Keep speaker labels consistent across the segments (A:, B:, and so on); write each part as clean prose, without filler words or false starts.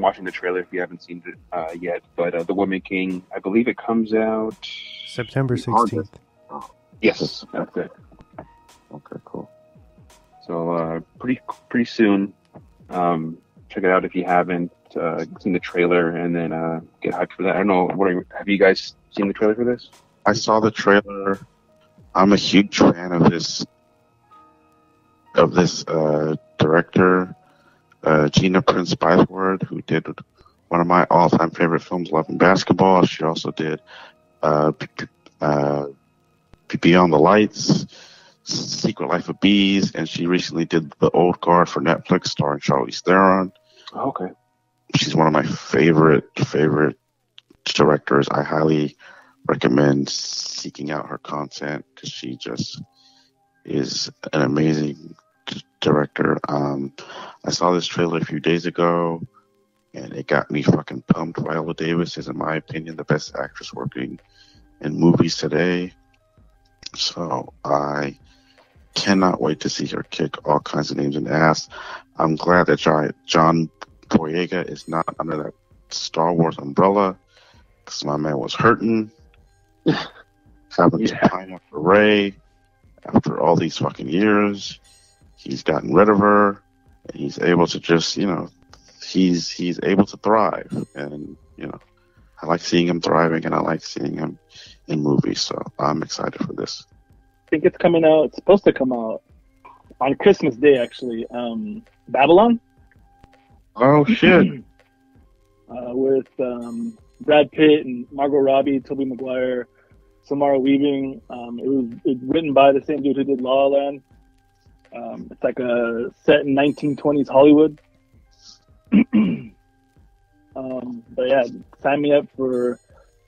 A: watching the trailer if you haven't seen it yet. But The Woman King, I believe it comes out
B: September 16th.
A: Yes, that's it.
C: Okay, cool.
A: So pretty soon. Check it out if you haven't seen the trailer, and then get hyped for that. I don't know. Have you guys seen the trailer for this?
C: I saw the trailer. I'm a huge fan of this director, Gina Prince Bythewood, who did one of my all-time favorite films, Love and Basketball. She also did Beyond the Lights, Secret Life of Bees, and she recently did The Old Guard for Netflix, starring Charlize Theron.
A: Oh, okay.
C: She's one of my favorite directors. I highly recommend seeking out her content because she just is an amazing director. I saw this trailer a few days ago, and it got me fucking pumped. Viola Davis is, in my opinion, the best actress working in movies today. So I cannot wait to see her kick all kinds of names in the ass. I'm glad that John Boyega is not under that Star Wars umbrella, because my man was hurting. Having to pine up for Rey after all these fucking years. He's gotten rid of her, and he's able to just, he's able to thrive. And, I like seeing him thriving, and I like seeing him in movies. So I'm excited for this.
D: I think it's coming out. It's supposed to come out on Christmas Day, actually. Babylon.
C: Oh shit!
D: With Brad Pitt and Margot Robbie, Tobey Maguire, Samara Weaving. It was written by the same dude who did La La Land. It's like a set in 1920s Hollywood. But yeah, sign me up for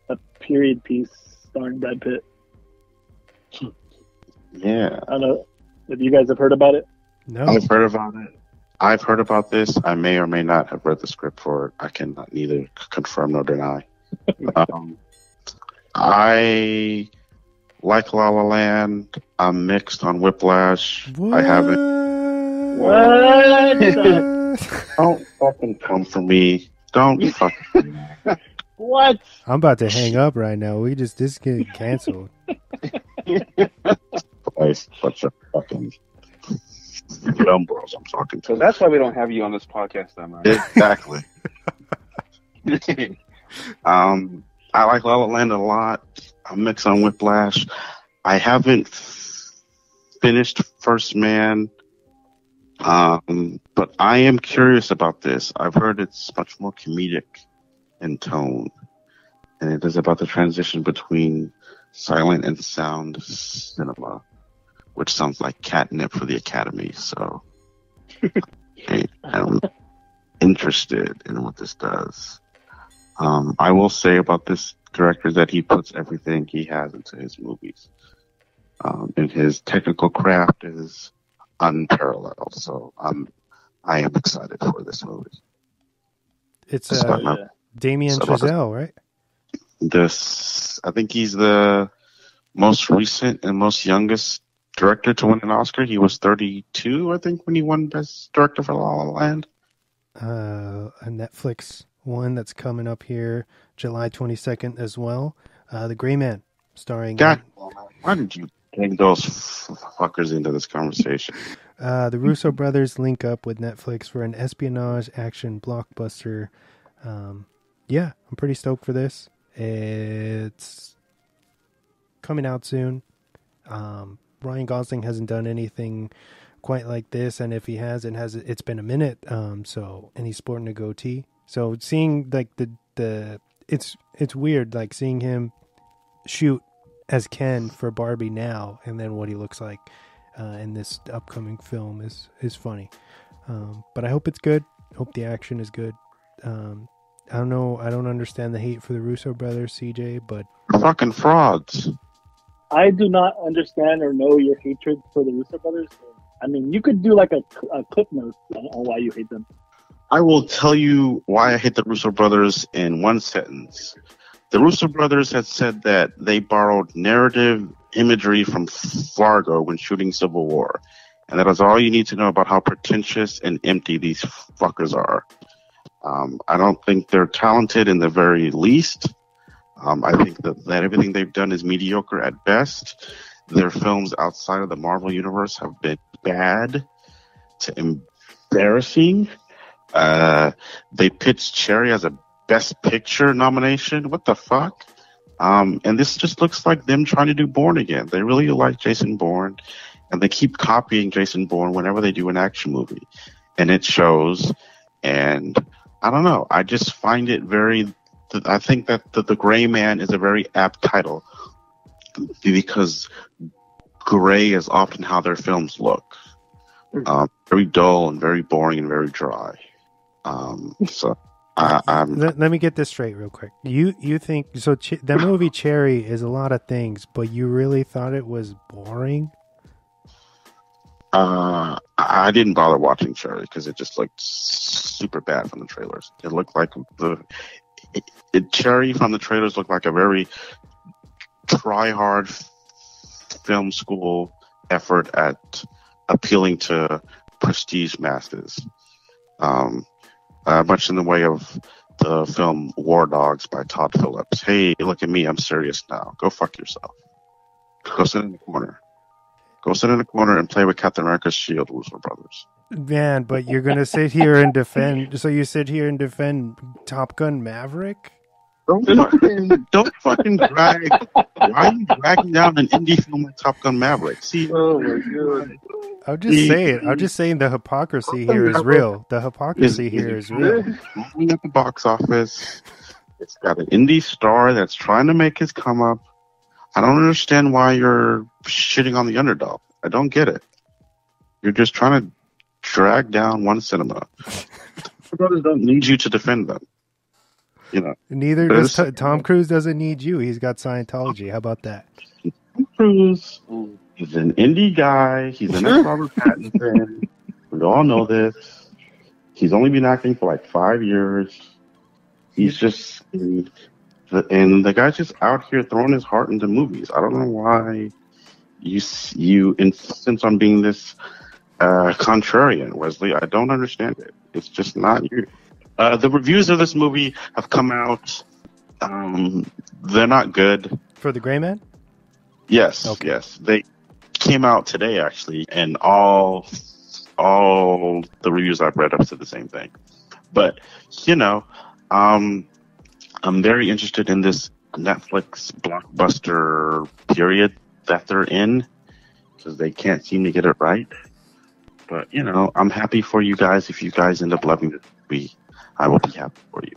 D: a period piece starring Brad Pitt.
C: Yeah.
D: I don't know if you guys have heard about it.
B: No.
C: I've heard about it. I've heard about this. I may or may not have read the script for it. I cannot neither confirm nor deny. I like La La Land. I'm mixed on Whiplash.
B: What?
C: I haven't.
D: What?
C: Don't fucking come for me. Don't fucking.
D: What?
B: I'm about to hang up right now. This get canceled.
C: Place, bunch of fucking film bros I'm talking to.
A: So that's why we don't have you on this podcast, then, right?
C: Exactly. I like La La Land a lot. I'm mixed on Whiplash. I haven't finished First Man, but I am curious about this. I've heard it's much more comedic in tone, and it is about the transition between silent and sound cinema, which sounds like catnip for the Academy. So I'm interested in what this does. I will say about this director that he puts everything he has into his movies. And his technical craft is unparalleled. So I am excited for this movie.
B: It's Damien Chazelle, right?
C: I think he's the most recent and most youngest director to win an Oscar. He was 32, I think, when he won Best Director for La La Land.
B: A Netflix one that's coming up here July 22nd as well. The Gray Man, starring...
C: God, why did you bring those fuckers into this conversation?
B: The Russo brothers link up with Netflix for an espionage action blockbuster. Yeah, I'm pretty stoked for this. It's coming out soon. Ryan Gosling hasn't done anything quite like this, and if he has, it's been a minute. And he's sporting a goatee. So seeing like it's weird, like seeing him shoot as Ken for Barbie now, and then what he looks like in this upcoming film is funny. But I hope it's good. Hope the action is good. I don't know. I don't understand the hate for the Russo brothers, CJ, but
C: fucking frauds.
D: I do not understand or know your hatred for the Russo brothers. I mean, you could do like a clip note on why you hate them.
C: I will tell you why I hate the Russo brothers in one sentence. The Russo brothers had said that they borrowed narrative imagery from Fargo when shooting Civil War. And that is all you need to know about how pretentious and empty these fuckers are. I don't think they're talented in the very least. I think that everything they've done is mediocre at best. Their films outside of the Marvel Universe have been bad to embarrassing. They pitched Cherry as a Best Picture nomination. What the fuck? And this just looks like them trying to do Bourne again. They really like Jason Bourne, and they keep copying Jason Bourne whenever they do an action movie. And it shows, and I don't know. I just find it I think that the Gray Man is a very apt title because gray is often how their films look. Very dull and very boring and very dry. So
B: let me get this straight real quick. You think so? That movie Cherry is a lot of things, but you really thought it was boring?
C: I didn't bother watching Cherry because it just looked super bad from the trailers. It looked like Cherry from the trailers looked like a very try-hard film school effort at appealing to prestige masses. Much in the way of the film War Dogs by Todd Phillips. Hey, look at me, I'm serious now. Go fuck yourself. Go sit in the corner. Go sit in the corner and play with Captain America's shield, Russo Brothers.
B: Man, but you're going to sit here and defend... So you sit here and defend Top Gun Maverick?
C: Don't fucking drag... Why are you dragging down an indie film like Top Gun Maverick? See,
D: Oh my god.
B: I'm just saying the hypocrisy here is real. The hypocrisy here is real.
C: Only at the box office. It's got an indie star that's trying to make his come up. I don't understand why you're shitting on the underdog. I don't get it. You're just trying to drag down one cinema. The brothers don't need you to defend them. You know.
B: Neither does Tom Cruise. Doesn't need you. He's got Scientology. How about that?
C: Tom Cruise. He's an indie guy. He's an ex-Robert Pattinson. We all know this. He's only been acting for like 5 years. He's just... And the guy's just out here throwing his heart into movies. I don't know why you insist on being this contrarian, Wesley. I don't understand it. It's just not you. The reviews of this movie have come out. They're not good.
B: For The Gray Man?
C: Yes, okay. Yes. They came out today, actually, and all the reviews I've read have said the same thing. But, you know, I'm very interested in this Netflix blockbuster period that they're in because they can't seem to get it right. But, you know, I'm happy for you guys. If you guys end up loving this movie, I will be happy for you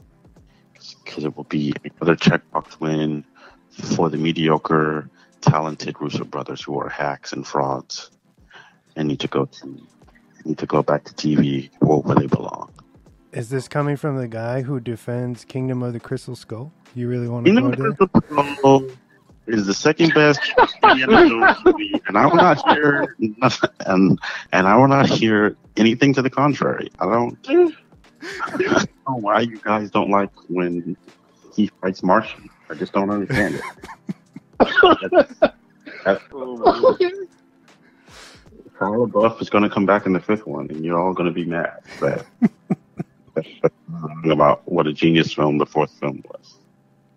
C: because it will be another checkbox win for the mediocre, talented Russo brothers who are hacks and frauds and need to go back to TV where they belong.
B: Is this coming from the guy who defends Kingdom of the Crystal Skull? You really want to go there?
C: Kingdom of the Crystal Skull is the second best Indiana Jones movie, and I will not hear and I will not hear anything to the contrary. I don't know why you guys don't like when he fights Martian. I just don't understand it. That's Shia LaBeouf is going to come back in the fifth one, and you're all going to be mad. But about what a genius film the fourth film was.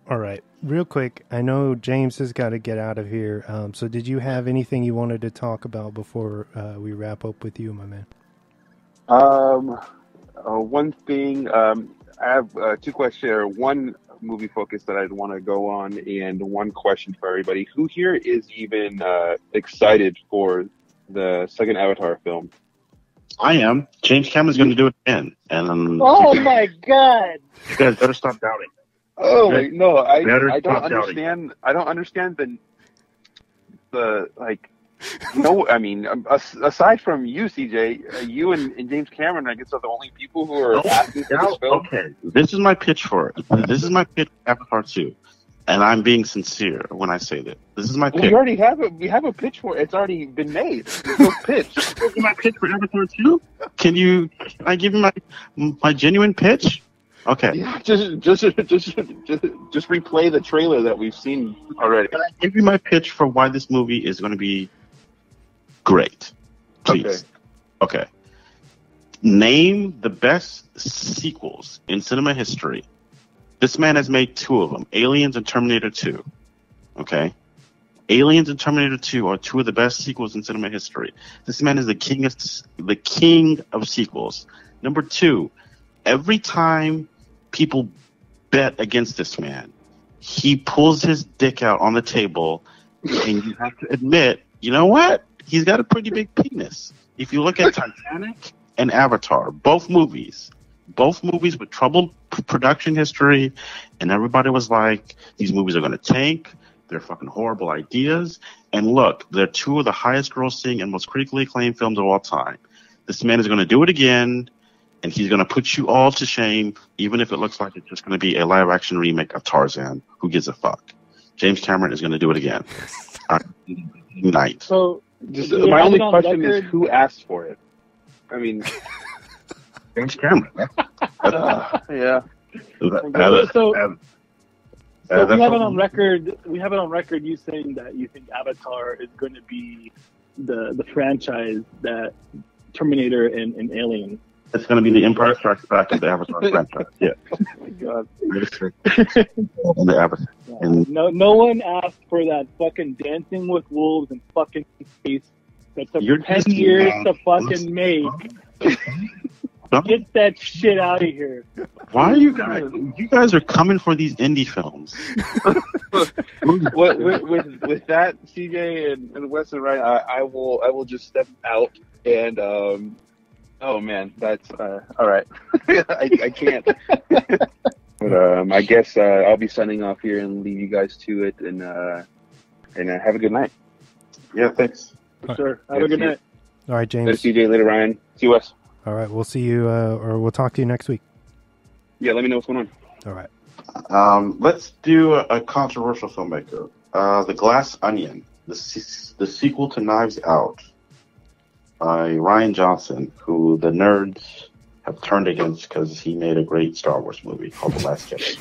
B: All right, real quick, I know James has got to get out of here. So did you have anything you wanted to talk about before we wrap up with you, my man?
A: One thing, I have two questions, or one movie focus that I'd want to go on, and one question for everybody. Who here is even excited for the second Avatar film?
C: I am. James Cameron's going to do it again. And
D: oh my god!
C: You guys better stop doubting.
A: Oh no, I don't understand. Doubting. I don't understand the like. No, I mean, aside from you, CJ, you and James Cameron, I guess, are the only people who are asking for this film.
C: Okay, this is my pitch for it. This is my pitch for Avatar 2. And I'm being sincere when I say that. This is my pitch.
A: We already have we have a pitch for it. It's already been made. There's no pitch.
C: This is my pitch for Avatar 2? Can I give you my genuine pitch? Okay.
A: Yeah, just replay the trailer that we've seen already.
C: Can I give you my pitch for why this movie is going to be great? Please.
A: Okay.
C: Name the best sequels in cinema history. This man has made 2 of them, Aliens and Terminator 2. Okay? Aliens and Terminator 2 are 2 of the best sequels in cinema history. This man is the king of sequels. Number 2, every time people bet against this man, he pulls his dick out on the table, and you have to admit, you know what? He's got a pretty big penis. If you look at Titanic and Avatar, both movies with troubled production history, and everybody was like, these movies are going to tank. They're fucking horrible ideas. And look, they're 2 of the highest grossing and most critically acclaimed films of all time. This man is going to do it again, and he's going to put you all to shame, even if it looks like it's just going to be a live-action remake of Tarzan. Who gives a fuck? James Cameron is going to do it again. Night.
D: So,
A: my only question is, who asked for it? I mean,
C: James Cameron.
A: Yeah.
D: So we have it on record. We have it on record. You saying that you think Avatar is going to be the franchise that Terminator and Alien.
C: It's going to be the Empire Strikes Back of the Avatar franchise. Yeah.
D: Oh my God.
C: And the Avatar. And
D: No one asked for that fucking Dancing with Wolves and fucking space that took 10 years to fucking make. Get that shit out of here.
C: Why are you guys? You guys are coming for these indie films.
A: with that, CJ and Wes and Ryan, I will just step out and oh man, that's all right. I can't. But I guess I'll be signing off here and leave you guys to it, and have a good night.
C: Yeah, thanks.
D: Sure. Have a good night.
B: All right, James.
A: Later, CJ. Later, Ryan. See you, Wes.
B: All right, we'll see you, or we'll talk to you next week.
A: Yeah, let me know what's going on.
B: All right.
C: Let's do a controversial filmmaker. The Glass Onion, the sequel to Knives Out, by Rian Johnson, who the nerds have turned against because he made a great Star Wars movie called The Last Jedi.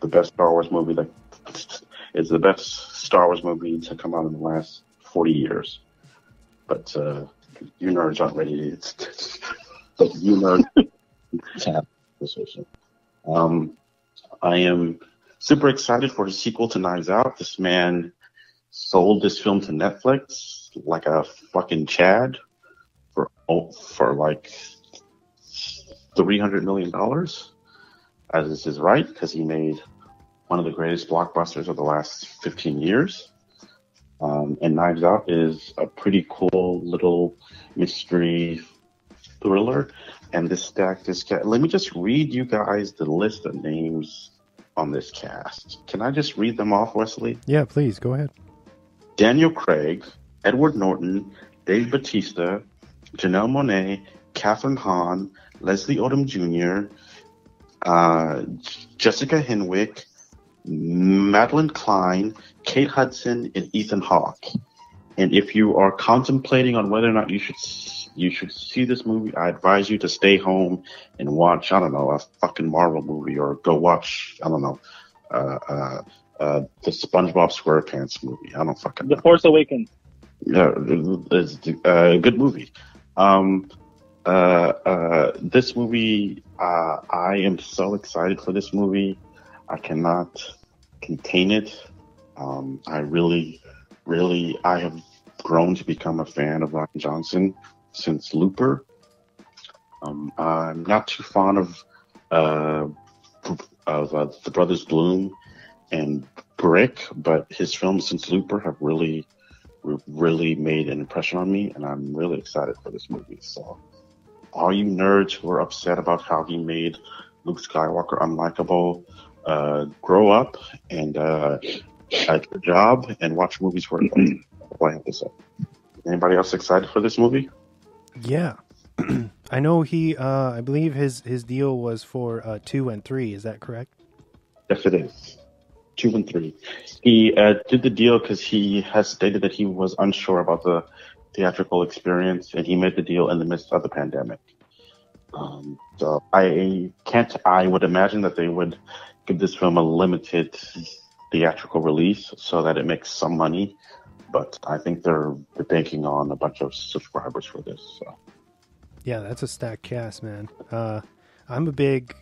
C: The best Star Wars movie it's the best Star Wars movie to come out in the last 40 years. But you nerds aren't ready to. But you nerds have this issue. I am super excited for his sequel to Knives Out. This man sold this film to Netflix like a fucking Chad for like $300 million, as is his right, because he made one of the greatest blockbusters of the last 15 years. And Knives Out is a pretty cool little mystery thriller. And let me just read you guys the list of names on this cast. Can I just read them off, Wesley?
B: Yeah, please, go ahead. Daniel
C: Craig, Edward Norton, Dave Bautista, Janelle Monáe, Catherine Hahn, Leslie Odom Jr., Jessica Henwick, Madeline Klein, Kate Hudson, and Ethan Hawke. And if you are contemplating on whether or not you should see this movie, I advise you to stay home and watch, I don't know, a fucking Marvel movie, or go watch, I don't know, the SpongeBob SquarePants movie. I don't fucking know.
D: The Force Awakens.
C: Yeah, it's a good movie. This movie, I am so excited for this movie. I cannot contain it. I have grown to become a fan of Rian Johnson since Looper. I'm not too fond of the Brothers Bloom and Brick, but his films since Looper have really made an impression on me, and I'm really excited for this movie. So, all you nerds who are upset about how he made Luke Skywalker unlikable, grow up and at your job and watch movies for it. That's all I have to say. Anybody else excited for this movie?
B: Yeah. I know I believe his deal was for 2 and 3. Is that correct?
C: Yes, it is. 2 and 3. He did the deal because he has stated that he was unsure about the theatrical experience, and he made the deal in the midst of the pandemic. So I would imagine that they would give this film a limited theatrical release so that it makes some money, but I think they're banking on a bunch of subscribers for this. So.
B: Yeah, that's a stacked cast, man. I'm a big